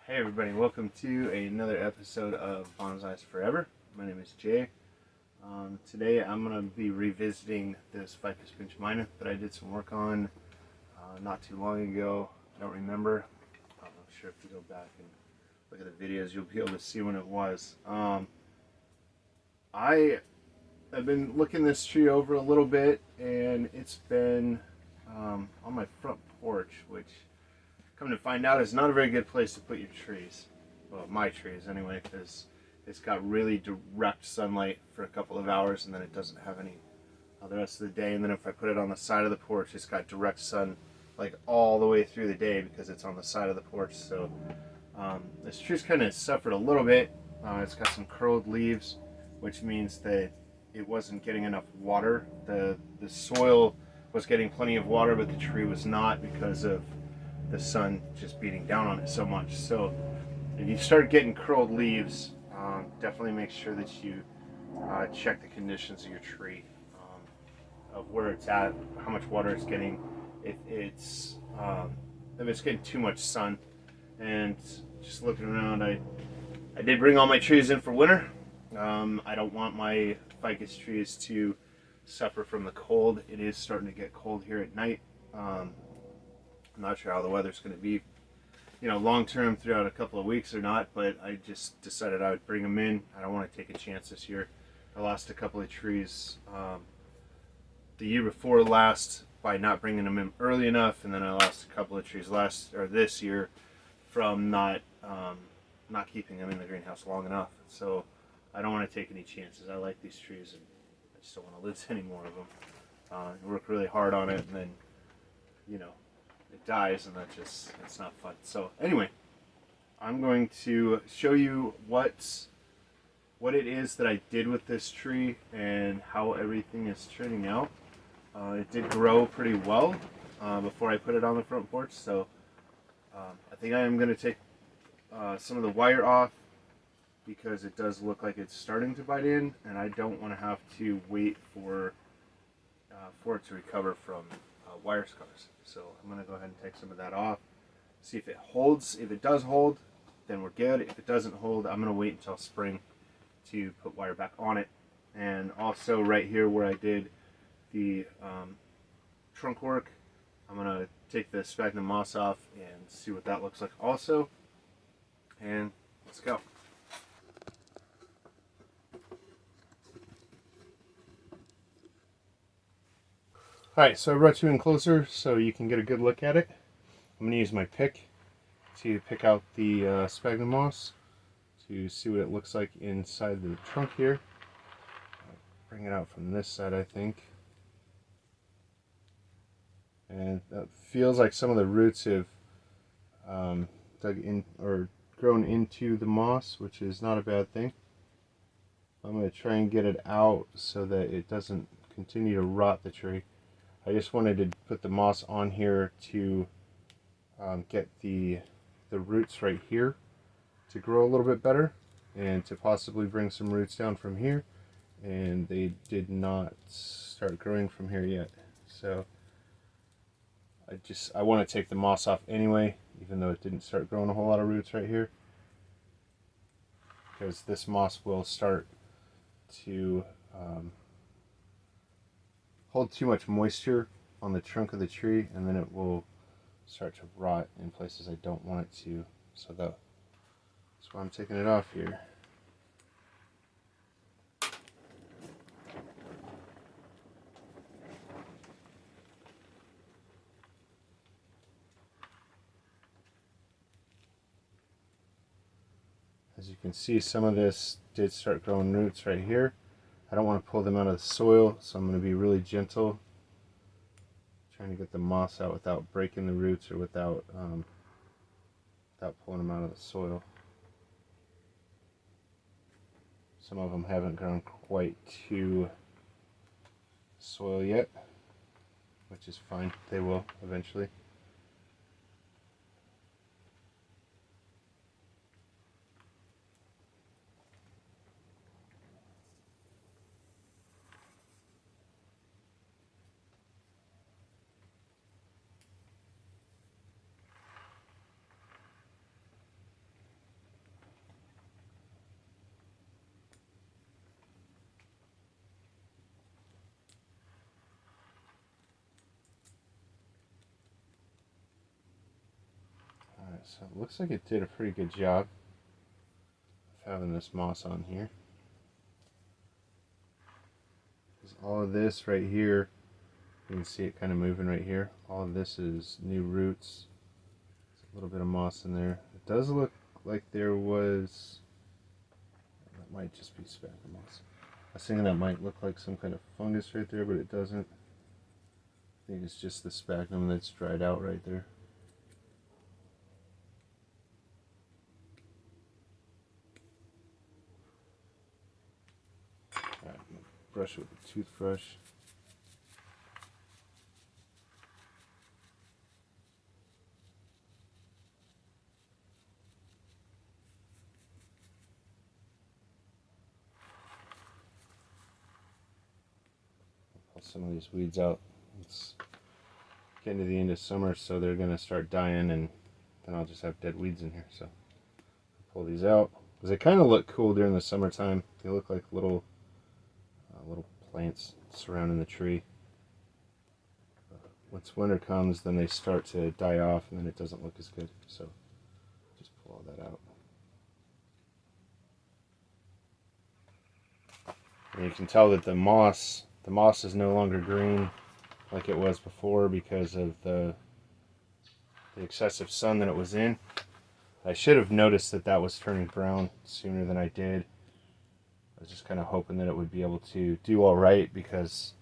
Hey everybody, welcome to another episode of Bonsai's Forever. My name is Jay. Today I'm going to be revisiting this ficus pinch minor that I did some work on not too long ago. I don't remember. I'm sure if you go back and look at the videos you'll be able to see when it was. I have been looking this tree over a little bit, and it's been on my front porch, which come to find out is not a very good place to put your trees. Well, my trees anyway, because it's got really direct sunlight for a couple of hours and then it doesn't have any the rest of the day. And then if I put it on the side of the porch, it's got direct sun like all the way through the day because it's on the side of the porch. So this tree's kind of suffered a little bit. It's got some curled leaves, which means that it wasn't getting enough water. The soil was getting plenty of water, but the tree was not because of the sun just beating down on it so much. So if you start getting curled leaves, definitely make sure that you check the conditions of your tree, of where it's at, how much water it's getting, if it's getting too much sun. And just looking around, I did bring all my trees in for winter. I don't want my ficus trees to suffer from the cold. It is starting to get cold here at night. I'm not sure how the weather's going to be, long term throughout a couple of weeks or not, but I just decided I would bring them in. I don't want to take a chance this year. I lost a couple of trees the year before last by not bringing them in early enough, and then I lost a couple of trees this year from not keeping them in the greenhouse long enough. So I don't want to take any chances. I like these trees, and I just don't want to lose any more of them. I work really hard on it, and then it dies, and it's not fun. So anyway, I'm going to show you what it is that I did with this tree and how everything is turning out. It did grow pretty well before I put it on the front porch, so I think I am going to take some of the wire off because it does look like it's starting to bite in, and I don't want to have to wait for it to recover from wire scars. So I'm going to go ahead and take some of that off, see if it holds. If it does hold, then we're good. If it doesn't hold, I'm going to wait until spring to put wire back on it. And also right here where I did the trunk work, I'm going to take the sphagnum moss off and see what that looks like also. And let's go. Alright, so I brought you in closer so you can get a good look at it. I'm going to use my pick to pick out the sphagnum moss to see what it looks like inside the trunk here. I'll bring it out from this side, I think. And it feels like some of the roots have dug in or grown into the moss, which is not a bad thing. I'm going to try and get it out so that it doesn't continue to rot the tree. I just wanted to put the moss on here to get the roots right here to grow a little bit better and to possibly bring some roots down from here, and they did not start growing from here yet. So I want to take the moss off anyway, even though it didn't start growing a whole lot of roots right here, because this moss will start to hold too much moisture on the trunk of the tree, and then it will start to rot in places I don't want it to. So that's why I'm taking it off here. As you can see, some of this did start growing roots right here. I don't want to pull them out of the soil, so I'm going to be really gentle, trying to get the moss out without breaking the roots or without pulling them out of the soil. Some of them haven't grown quite to soil yet, which is fine. They will eventually. So it looks like it did a pretty good job of having this moss on here. All of this right here, you can see it kind of moving right here. All of this is new roots. There's a little bit of moss in there. It does look like there was, that might just be sphagnum moss. I was thinking that might look like some kind of fungus right there, but it doesn't. I think it's just the sphagnum that's dried out right there. Alright, I'm gonna brush with a toothbrush. Pull some of these weeds out. It's getting to the end of summer, so they're going to start dying, and then I'll just have dead weeds in here. So pull these out because they kind of look cool during the summertime. They look like little plants surrounding the tree. Once winter comes, then they start to die off, and then it doesn't look as good. So just pull all that out. And you can tell that the moss is no longer green like it was before because of the excessive sun that it was in. I should have noticed that that was turning brown sooner than I did. I was just kind of hoping that it would be able to do all right because,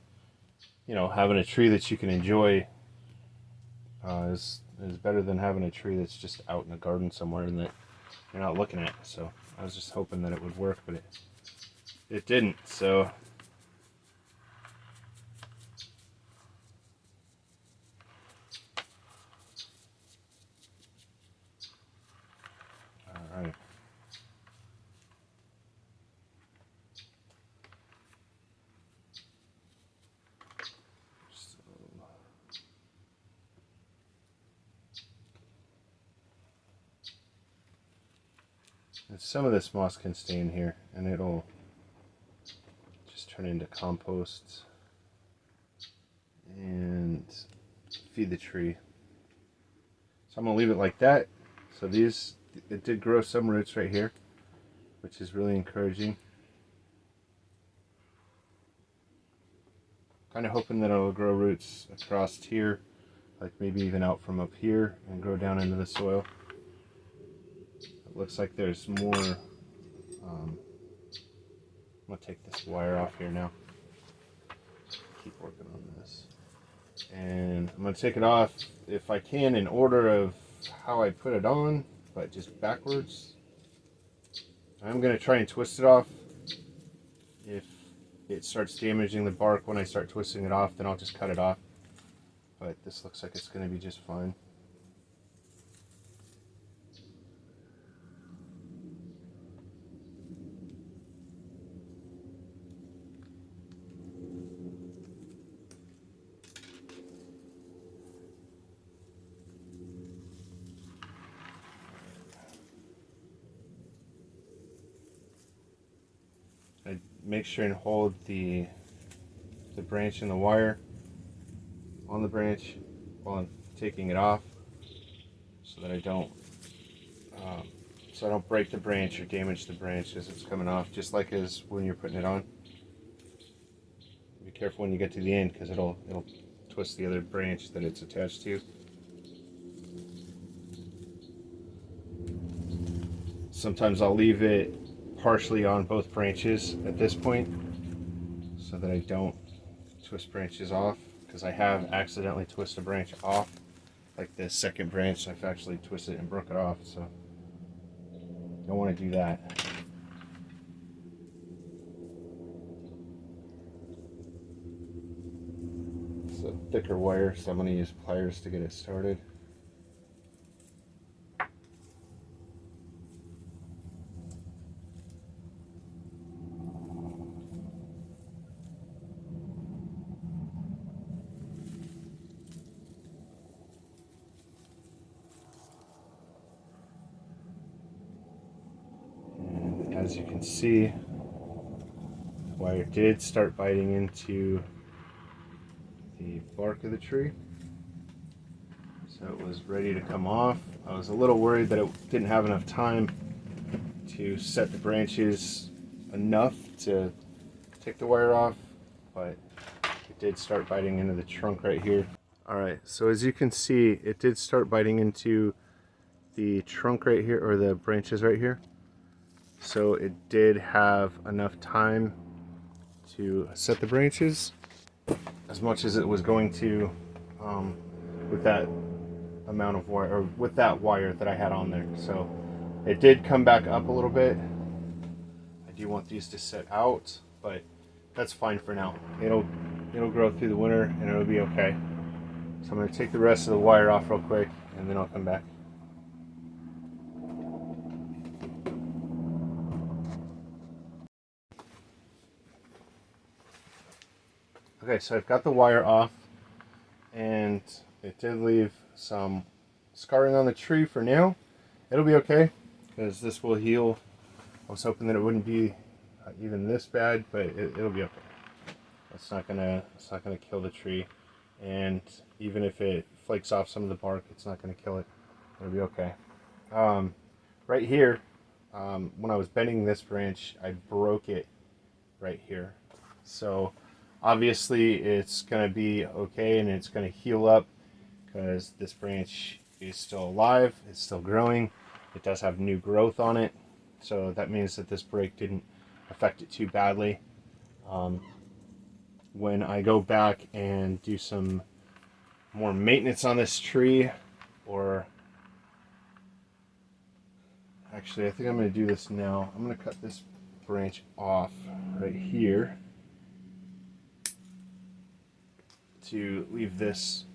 you know, having a tree that you can enjoy is better than having a tree that's just out in the garden somewhere and that you're not looking at. So I was just hoping that it would work, but it didn't. So all right. And some of this moss can stay in here and it'll just turn into compost and feed the tree. So I'm going to leave it like that. So it did grow some roots right here, which is really encouraging. Kind of hoping that it'll grow roots across here, like maybe even out from up here and grow down into the soil. It looks like there's more. I'm going to take this wire off here now. Keep working on this. And I'm going to take it off, if I can, in order of how I put it on, but just backwards. I'm going to try and twist it off. If it starts damaging the bark when I start twisting it off, then I'll just cut it off. But this looks like it's going to be just fine. I make sure and hold the branch and the wire on the branch while I'm taking it off, so that I don't break the branch or damage the branch as it's coming off, just like as when you're putting it on. Be careful when you get to the end because it'll twist the other branch that it's attached to. Sometimes I'll leave it partially on both branches at this point so that I don't twist branches off, because I have accidentally twisted a branch off, like the second branch. I've actually twisted it and broke it off, so don't want to do that. It's a thicker wire, so I'm going to use pliers to get it started. As you can see, the wire did start biting into the bark of the tree. So So it was ready to come off. I was a little worried that it didn't have enough time to set the branches enough to take the wire off, but it did start biting into the trunk right here. All right, so as you can see, it did start biting into the trunk right here, or the branches right here. So it did have enough time to set the branches as much as it was going to with that amount of wire, or with that wire that I had on there. So it did come back up a little bit. I do want these to set out, but that's fine for now. It'll grow through the winter and it'll be okay. So I'm going to take the rest of the wire off real quick and then I'll come back. Okay, so I've got the wire off and it did leave some scarring on the tree for now. It'll be okay because this will heal. I was hoping that it wouldn't be even this bad, but it'll be okay. It's not gonna kill the tree, and even if it flakes off some of the bark, it's not gonna kill it. It'll be okay. Right here, when I was bending this branch, I broke it right here. So obviously it's gonna be okay and it's gonna heal up because this branch is still alive, it's still growing, it does have new growth on it, so that means that this break didn't affect it too badly. When I go back and do some more maintenance on this tree, or actually I think I'm going to do this now. I'm going to cut this branch off right here to leave this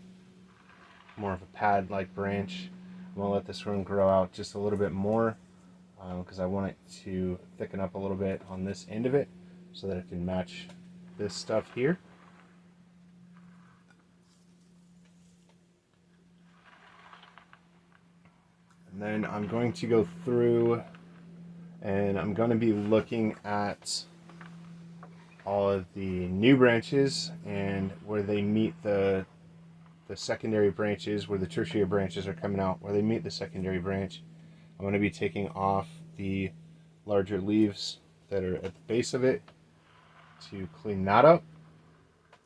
more of a pad-like branch. I'm going to let this one grow out just a little bit more because I want it to thicken up a little bit on this end of it so that it can match this stuff here. And then I'm going to go through and I'm going to be looking at all of the new branches and where they meet the secondary branches, where the tertiary branches are coming out, where they meet the secondary branch. I'm going to be taking off the larger leaves that are at the base of it to clean that up,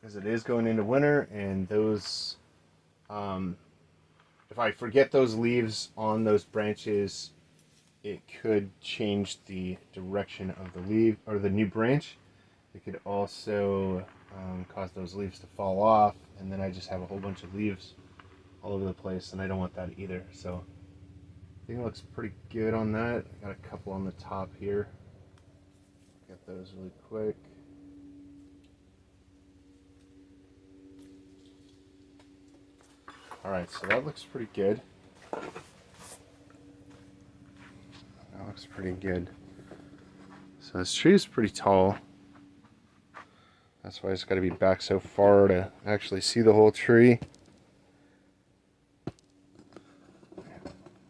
because it is going into winter, and those if I forget those leaves on those branches, it could change the direction of the leaf or the new branch. It could also cause those leaves to fall off, and then I just have a whole bunch of leaves all over the place, and I don't want that either. So I think it looks pretty good on that. I got a couple on the top here. Get those really quick. Alright, so that looks pretty good. That looks pretty good. So this tree is pretty tall. That's why it's got to be back so far to actually see the whole tree.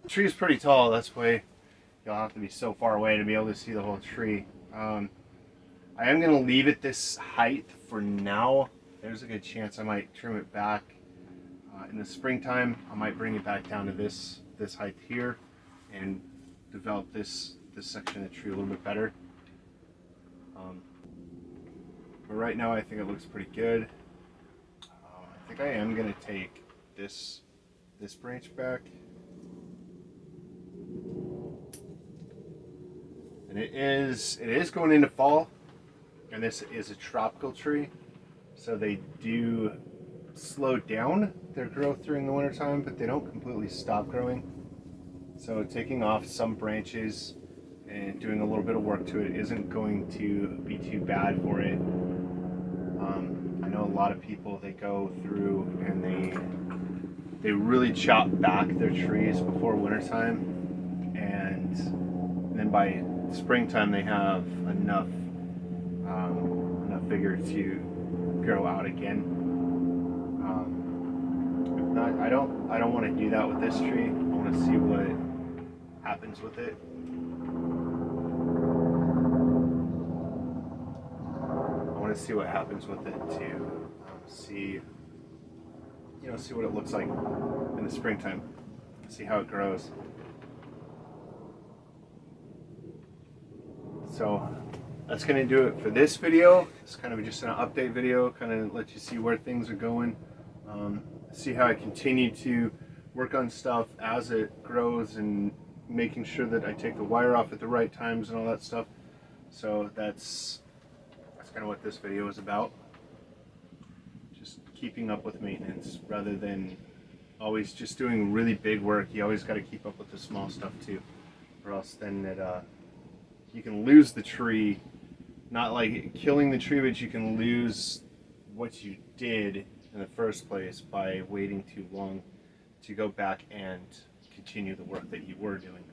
The tree is pretty tall, that's why you'll have to be so far away to be able to see the whole tree. I am going to leave it this height for now. There's a good chance I might trim it back. In the springtime, I might bring it back down to this height here and develop this section of the tree a little bit better. But right now I think it looks pretty good. I think I am going to take this branch back. And it is going into fall, and this is a tropical tree, so they do slow down their growth during the wintertime, but they don't completely stop growing. So taking off some branches and doing a little bit of work to it isn't going to be too bad for it. I know a lot of people, they go through and they really chop back their trees before wintertime, and then by springtime they have enough vigor to grow out again. If not, I don't want to do that with this tree. I want to see what happens with it. I want to see what happens with it to see see what it looks like in the springtime. See how it grows. So that's going to do it for this video. It's kind of just an update video, kind of let you see where things are going. See how I continue to work on stuff as it grows and making sure that I take the wire off at the right times and all that stuff. So that's kind of what this video is about. Just keeping up with maintenance rather than always just doing really big work. You always got to keep up with the small stuff too, or else then you can lose the tree. Not like killing the tree, but you can lose what you did in the first place by waiting too long to go back and continue the work that you were doing.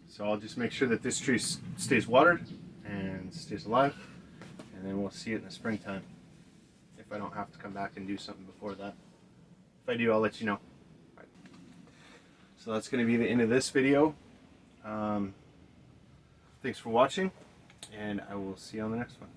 So I'll just make sure that this tree stays watered and stays alive, and then we'll see it in the springtime if I don't have to come back and do something before that. If I do, I'll let you know. Right. So that's going to be the end of this video. Thanks for watching, and I will see you on the next one.